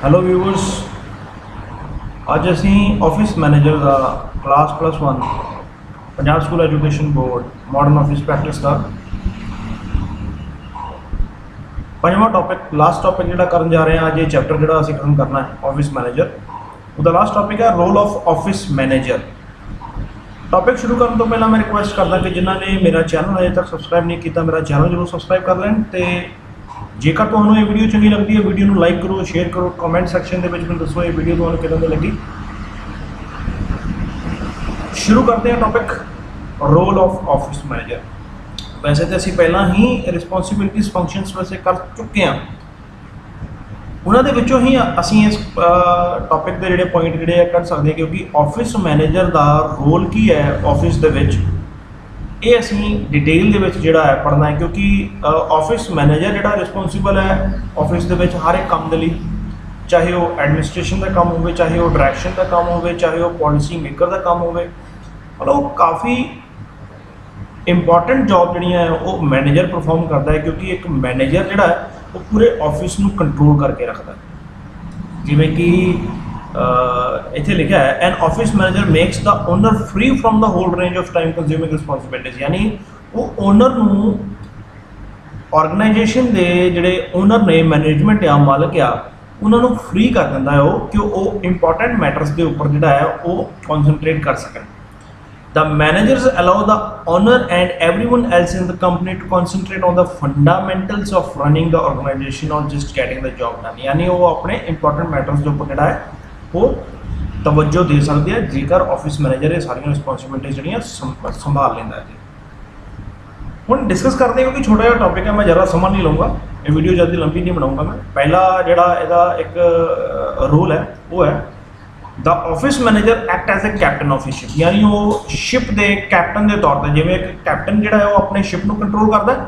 Hello viewers. अज असी office manager का class +1 Punjab school education board modern office practice का पंजवां टॉपिक लास्ट टॉपिक जो करन जा रहे हैं। अज ये चैप्टर जो असी खत्म करना है ऑफिस मैनेजर, उसका लास्ट टॉपिक है role of office manager. Topic शुरू करने तो पहला मैं रिक्वेस्ट करदा कि जिन्होंने मेरा चैनल अजे तक सबसक्राइब नहीं किया मेरा चैनल जरूर सबसक्राइब कर लैन। तो जेकर तुहानू ये वीडियो चंगी लगती है वीडियो को लाइक करो, शेयर करो, कमेंट सैक्शन के मैं दसो ये वीडियो तुहानू किदां दी लगी। शुरू करते हैं topic role of office manager. वैसे तो असी पहला ही रिस्पोंसिबिलिटीज़ फंक्शनस वैसे कर चुके हैं, उन्होंने विचों ही असी इस टॉपिक के जोड़े पॉइंट जोड़े कर सकते हैं, क्योंकि ऑफिस मैनेजर का रोल की है ऑफिस के ये असी डिटेल दे विच जिहड़ा है पढ़ना है। क्योंकि ऑफिस मैनेजर जिहड़ा रिस्पोंसिबल है ऑफिस दे विच हर एक काम दे लई, चाहे वो एडमिनिस्ट्रेशन का काम हो, चाहे वो डायरैक्शन का काम हो, चाहे वो पॉलिसी मेकर का काम हो, मतलब काफ़ी इंपॉर्टेंट जॉब जिहड़ियां है वो मैनेजर परफॉर्म करता है। क्योंकि एक मैनेजर जिहड़ा है वो पूरे ऑफिस को कंट्रोल करके रखता है। जिवें कि इत्थे लिखा है an office manager makes the owner free from the whole range of time consuming responsibilities, यानी वो ओनर नूं ऑर्गेनाइजेशन के जिहड़े ओनर ने मैनेजमेंट आ मालक आ उन्होंने फ्री कर दिंदा है कि वो इंपॉर्टेंट मैटर्स के उपर जिहड़ा है वो कॉन्सनट्रेट कर सकन। The managers allow the owner and everyone else in the company to concentrate on the fundamentals of running the organization or just getting the job done, यानी वो अपने इंपॉर्टेंट मैटर्स के उपर जिहड़ा है वो तवज्जो दे सकते हैं जेकर ऑफिस मैनेजर ये सारी रिस्पोंसिबिलिटीज़ जिहड़ियां संभाल लेंदा है। हुण डिस्कस करते हैं, क्योंकि छोटा जिहा टॉपिक है, मैं ज़्यादा समय नहीं लूँगा, ये वीडियो ज़्यादा लंबी नहीं बनाऊँगा। मैं पहला जिहड़ा इहदा एक रोल है वो है the office manager act as a captain of ship, यानी वो शिप के कैप्टन के तौर पर, जिवें एक कैप्टन जिहड़ा है वो अपने शिप को कंट्रोल करता है,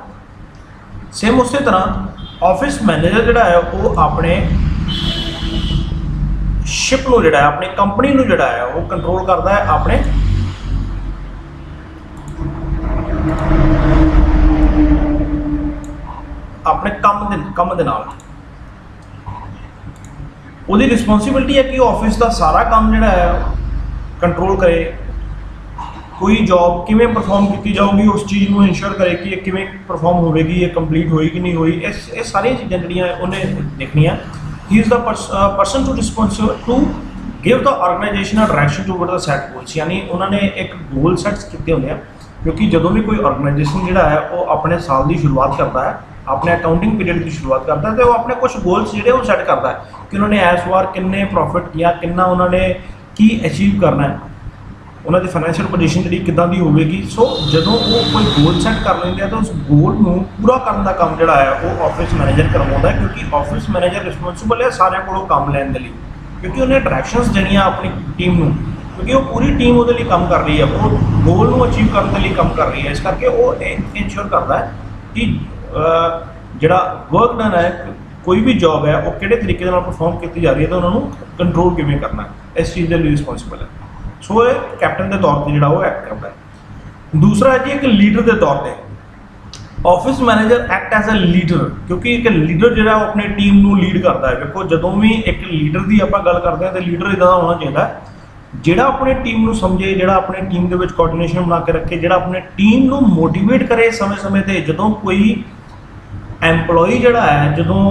सेम उस तरह ऑफिस मैनेजर जिहड़ा है वो अपने शिप को जिहड़ा है अपनी कंपनी को जिहड़ा है वो कंट्रोल करता है अपने अपने काम दे नाल। उसकी रिस्पोंसिबिलिटी है कि ऑफिस का सारा काम जिहड़ा है कंट्रोल करे, कोई जॉब किवें परफॉर्म की जाऊगी उस चीज़ को इंश्योर करे कि किवें परफॉर्म होगी, ये कंप्लीट होई कि नहीं होई, ये सारी चीज़ां जिहड़ियां उन्हें देखनियां। He is the person to responsible to give the organisation a direction toward the set goals, यानी उन्होंने एक गोल सैट्स किए होंगे। क्योंकि जदों भी कोई ऑर्गेनाइजेशन जिहड़ा है वो अपने साल की शुरुआत करता है, अपने अकाउंटिंग पीरियड की शुरुआत करता है, तो वो अपने कुछ गोल्स जिहड़े वो सैट करता है कि उन्होंने इस बार किन्ने प्रॉफिट किया, किन्ना उन्होंने की अचीव करना है, उन्होंने फाइनैशियल पोजीशन जी किदां दी होगी। सो जदों वो कोई गोल सैट कर लेंगे तो उस गोल को पूरा करने का काम जिहड़ा है वो ऑफिस मैनेजर करवाउंदा है। क्योंकि ऑफिस मैनेजर रिस्पोंसिबल है सारे को काम लैन के लिए, क्योंकि उन्हें डायरैक्शंस देनियां अपनी टीम को, क्योंकि वो पूरी टीम वो काम कर रही है, वो गोल को अचीव करने के लिए काम कर रही है। इस करके वो इंश्योर करता है कि जिहड़ा वर्क डन है, कोई भी जॉब है वो किहड़े तरीके नाल परफॉर्म की जा रही है, तो उन्होंने कंट्रोल किवें करना है इस चीज़ के लिए रिस्पोंसिबल है। सो ये कैप्टन के तौर पर जिहड़ा वो एक्ट करता है। दूसरा है जी एक लीडर के तौर पर office manager act as a leader, क्योंकि एक लीडर जिहड़ा वो अपनी टीम को लीड करता है। देखो जदों भी एक लीडर की आपां गल करते हैं तो लीडर इदां दा होना चाहिए जिहड़ा अपनी टीम को समझे, जिहड़ा अपनी टीम के विच कोआर्डिनेशन बना के रखे, जिहड़ा अपनी टीम को मोटिवेट करे समय समय पर। जदों कोई एम्पलॉई जिहड़ा है, जदों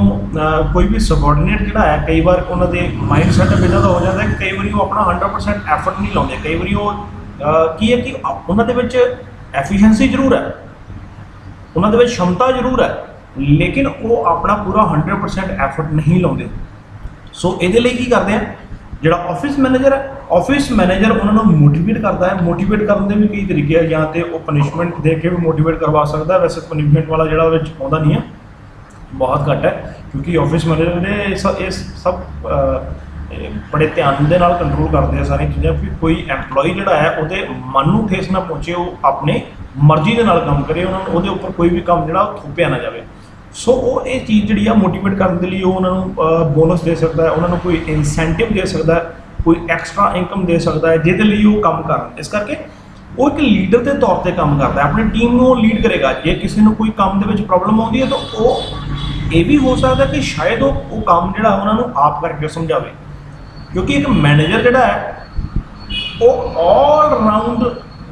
कोई भी सबऑर्डिनेट जिहड़ा है, कई बार उन्होंने माइंड सैटअप इदां दा हो जाता है कि कई बार वो अपना 100% एफर्ट नहीं लाते। कई बार वो की है कि उन्होंने एफिशिएंसी जरूर है, उन्होंने क्षमता जरूर है, लेकिन वो अपना पूरा 100% एफर्ट नहीं लाते। सो ये लिए की करते हैं जिहड़ा ऑफिस मैनेजर है, ऑफिस मैनेजर उन्होंने मोटिवेट करता है। मोटिवेट करने के भी कई तरीके हैं, या तो वो पनिशमेंट दे के भी मोटिवेट करवा सकता है, वैसे पनिशमेंट वाला जिहड़ा आता नहीं है, बहुत घट है। क्योंकि ऑफिस मैनेजर ने सब बड़े ध्यान के नाल कंट्रोल करते हैं सारी चीज़ां कि कोई एम्पलॉई जिहड़ा है उहदे मन नूं ठेस ना पहुँचे, वो अपने मर्जी के नाल काम करे, उन्होंने उहदे उपर कोई भी काम जिहड़ा थोपिया ना जाए। सो वो ये चीज़ जिहड़ी आ मोटिवेट करने के लिए उन्होंने बोनस दे सकता है, उन्होंने कोई इंसेंटिव दे सकता है, कोई एक्सट्रा इनकम दे सकता है जिहदे लिए वो काम कर। इस करके वो एक लीडर के तौर पर काम करता है, अपनी टीम को लीड करेगा। जे किसी को कोई काम के प्रॉब्लम आती है तो वो ये भी हो सकता है कि शायद वो काम जो उन्होंने आप करके समझावे, क्योंकि एक मैनेजर जोड़ा है वो ऑल राउंड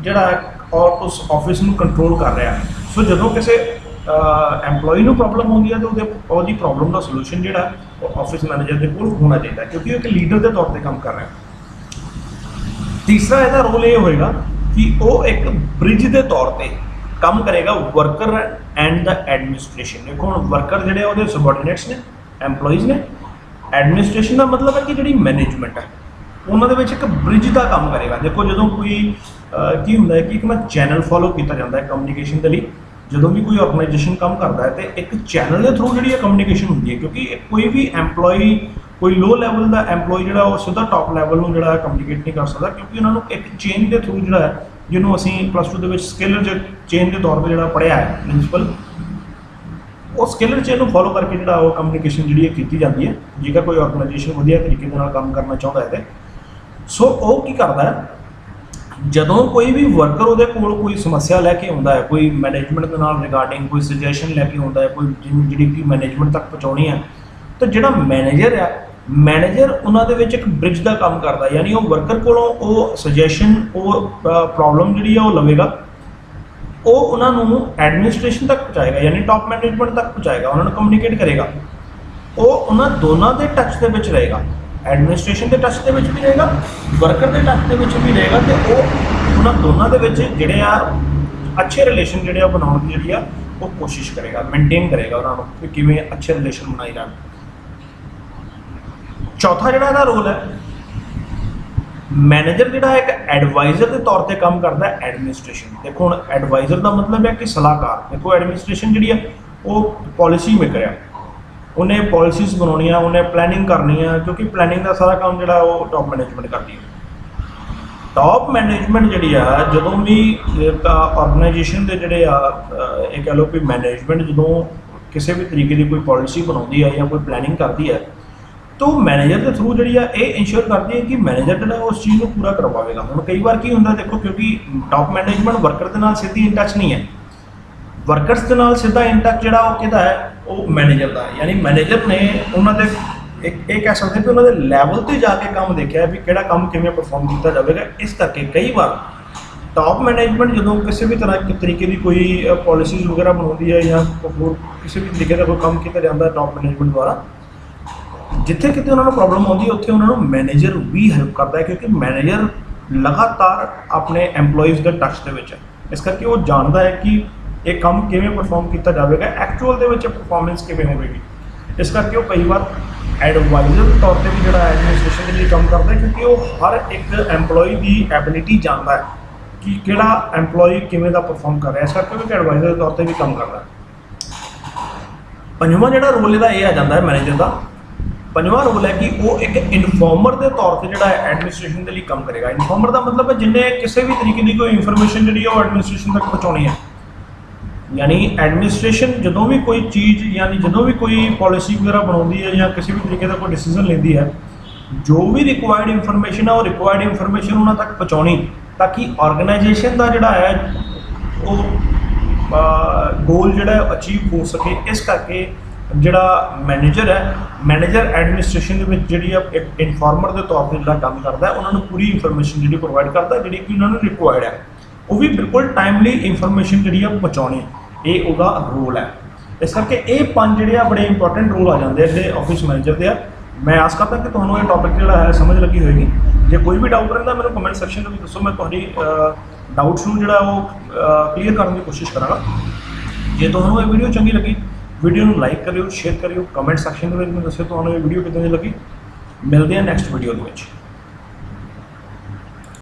जोड़ा और उस ऑफिस में कंट्रोल कर रहा है। सो जो किसी एम्पलॉय को प्रॉब्लम होती है तो वो प्रॉब्लम का सलूशन जोड़ा ऑफिस मैनेजर के कोल होना चाहिए, क्योंकि एक लीडर के तौर पर काम कर रहा है। तीसरा इसका रोल ये होएगा कि वो एक ब्रिज के तौर पर काम करेगा वर्कर एंड द एडमिनिस्ट्रेशन। देखो हम वर्कर जोड़े वो सबॉर्डिनेट्स ने, एम्पलॉयज़ ने, एडमिनिस्ट्रेशन का मतलब है कि जी मैनेजमेंट है उन्होंने एक ब्रिज का काम करेगा। देखो जो कोई की होंगे कि एक ना चैनल फॉलो किया जाता है कम्यूनीकेशन के लिए, जो भी कोई ऑर्गेनाइजेशन काम करता है तो एक चैनल के थ्रू जी कम्यूनीकेशन होती है, क्योंकि कोई भी एम्पलॉय कोई लो लैवल का एम्पलॉय जो सीधा टॉप लैवल में जो कम्यूनीकेट नहीं कर सकता, क्योंकि उन्होंने एक चेन के थ्रू जो है जिन्होंने असी प्लस टू के स्केलर चेन के तौर पर जो पढ़िया है प्रिंसिपल, वो स्केलर चेन को फॉलो करके जो कम्यूनीकेशन जी की जाती है, जेकर कोई ऑर्गेनाइजेशन वधिया तरीके काम करना चाहता है तो। सो वो की करता है जदों कोई भी वर्कर वो कोई समस्या लैके आता है, कोई मैनेजमेंट के नाल रिगार्डिंग कोई सजेशन लैके आता है, कोई जी मैनेजमेंट तक पहुँचानी है, तो जो मैनेजर है मैनेजर उन्होंने एक ब्रिज का काम करता है, यानी वो वर्कर को सजेशन वो प्रॉब्लम जी लवेगा, वो उन्होंने एडमिनिस्ट्रेशन तक पहुँचाएगा, यानी टॉप मैनेजमेंट तक पहुँचाएगा, उन्होंने कम्यूनीकेट करेगा, वो उन्होंने दोनों के टच के रहेगा, एडमिनिस्ट्रेशन के टच के भी रहेगा, वर्कर के टच के भी रहेगा, तो वो उन्होंने दोनों के जोड़े अच्छे रिलेशन जोड़े बनाने की जी वो कोशिश करेगा, मेनटेन करेगा उन्होंने कि किमें अच्छे रिलेशन बनाए जाए। चौथा जोड़ा रोल है मैनेजर जोड़ा एक एडवाइजर के तौर पर काम करता है एडमिनिस्ट्रेशन। देखो हम एडवाइजर का मतलब है कि सलाहकार। देखो एडमिनिस्ट्रेशन जी वो पॉलिसी मेकर है, उन्हें पॉलिसीज बनानी, उन्हें प्लैनिंग करनी है, क्योंकि प्लैनिंग का सारा काम जो वो टॉप मैनेजमेंट करती है। टॉप मैनेजमेंट जी जो भी ऑर्गेनाइजेशन के जोड़े एक कह लो कि मैनेजमेंट जो किसी भी तरीके की कोई पॉलिसी बनाती है या कोई प्लैनिंग करती है, तो मैनेजर के थ्रू जी ये इंश्योर करती है कि मैनेजर जो उस चीज़ को पूरा करवाएगा। हम कई बार की होंगे देखो, क्योंकि टॉप मैनेजमेंट वर्कर के नाल सीधी इन टच नहीं है, वर्करस के नाल सीधा इन टच जोड़ा वो है वो मैनेजर का, यानी मैनेजर ने उन्होंने एक कह सकते कि उन्होंने लैवल पर जाके काम देखा है भी किहड़ा काम किवें परफॉर्म किया जाएगा। इस करके कई बार टॉप मैनेजमेंट जो किसी भी तरह के तरीके की कोई पॉलिसीज वगैरह बनाती है या किसी भी तरीके का कोई काम किया जाता है टॉप मैनेजमेंट द्वारा, जिथे कितने उन्होंने प्रॉब्लम आती है उत्थे उन्होंने मैनेजर भी हेल्प करता है, क्योंकि मैनेजर लगातार अपने एम्पलॉयज़ के टच के है। इस करके वो जानता है कि एक काम किवें परफॉर्म किया जाएगा, एक्चुअल के परफॉर्मेंस किवें होगी। इस करके वो कई बार एडवाइजर के तौर पर भी जो एडमिनिस्ट्रेशन के लिए काम करता है, क्योंकि वो हर एक एम्पलॉय की एबिलिटी जानता है कि किहड़ा एम्पलॉय किवें दा परफॉर्म कर रहा है। इस करके वो एडवाइजर के तौर पर भी काम करता है। पंजवां जो रोल इहदा ये आ जाता है मैनेजर का, पंजवां रोल है कि वो एक इनफॉर्मर के तौर पर जो एडमिनिस्ट्रेशन के लिए काम करेगा। इनफॉर्मर का मतलब है जिन्हें किसी भी तरीके की कोई इन्फॉर्मेशन जी एडमिनिस्ट्रेशन तक पहुँचानी है, यानी एडमिनिस्ट्रेशन जो भी कोई चीज़ यानी जो भी कोई पॉलिसी वगैरह बनाती है या किसी भी तरीके का कोई डिसीजन लेती है, जो भी रिक्वायर्ड इन्फॉर्मेशन है वो रिक्वायर्ड इन्फॉर्मेशन उन्होंने तक पहुँचानी, ताकि ऑर्गेनाइजेशन का जोड़ा है वो गोल जो अचीव हो सके। इस करके जोड़ा मैनेजर है, मैनेजर एडमिनिस्ट्रेशन जी एक इनफॉर्मर के तौर पर जो काम करता है, उन्होंने पूरी इन्फॉर्मेशन जी प्रोवाइड करता है जी कि उन्होंने रिक्वायर्ड है, वो भी बिल्कुल टाइमली इन्फॉर्मेशन जी पहुँचानी, ये उसका रोल है। इस करके ये पांच जोड़े बड़े इंपॉर्टेंट रोल आ जाते हैं ऑफिस मैनेजर के। मैं आस करता कि तुम्हें ये टॉपिक जो है समझ लगी होगी। जो कोई भी डाउट रहता मेरे कमेंट सैक्शन में दसो, मैं तुम्हारी डाउट्स को जो क्लीयर करने की कोशिश कराँगा। जे तुम्हें ये वीडियो चंगी लगी, वीडियो को लाइक करियो, शेयर करियो, कमेंट सैक्शन में दसो तुम्हें ये वीडियो कितनी लगी। मिलते हैं नैक्सट वीडियो।